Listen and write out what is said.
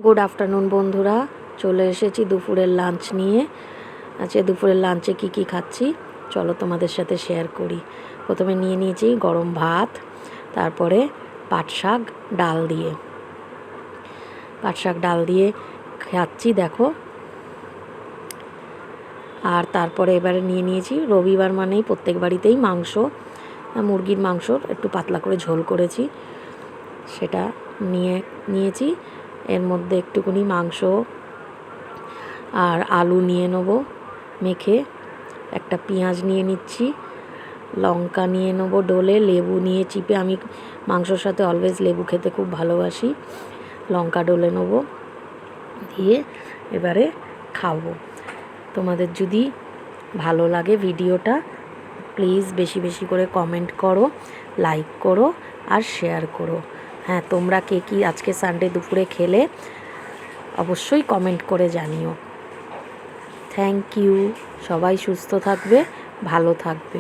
Good afternoon বন্ধুরা, চলে এসেছি দুপুরের লাঞ্চ নিয়ে। আজকে দুপুরের লাঞ্চে কি খাচ্ছি চলো তোমাদের সাথে শেয়ার করি। প্রথমে নিয়ে নিয়েছি গরম ভাত, তারপরে পাট শাক ডাল দিয়ে খাচ্ছি দেখো। আর তারপরে এবারে নিয়ে নিয়েছি, রবিবার মানেই প্রত্যেক বাড়িতেই মাংস, মুরগির মাংসর একটু পাতলা করে ঝোল করেছি, সেটা নিয়েছি। এর মধ্যে একটুখানি মাংস আর আলু নিয়ে নেব মেখে, একটা পেঁয়াজ নিয়ে নিচ্ছি, লঙ্কা নিয়ে নেব ডলে, লেবু নিয়ে চিপে, আমি মাংসর সাথে অলওয়েজ লেবু খেতে খুব ভালোবাসি, লঙ্কা ডলে নেব, দিয়ে এবারে খাবো। তোমাদের যদি ভালো লাগে ভিডিওটা প্লিজ বেশি বেশি করে কমেন্ট করো, লাইক করো আর শেয়ার করো। হ্যাঁ, তোমরা কে কী আজকে সানডে দুপুরে খেলে অবশ্যই কমেন্ট করে জানিও। Thank you. সবাই সুস্থ থাকবে, ভালো থাকবে।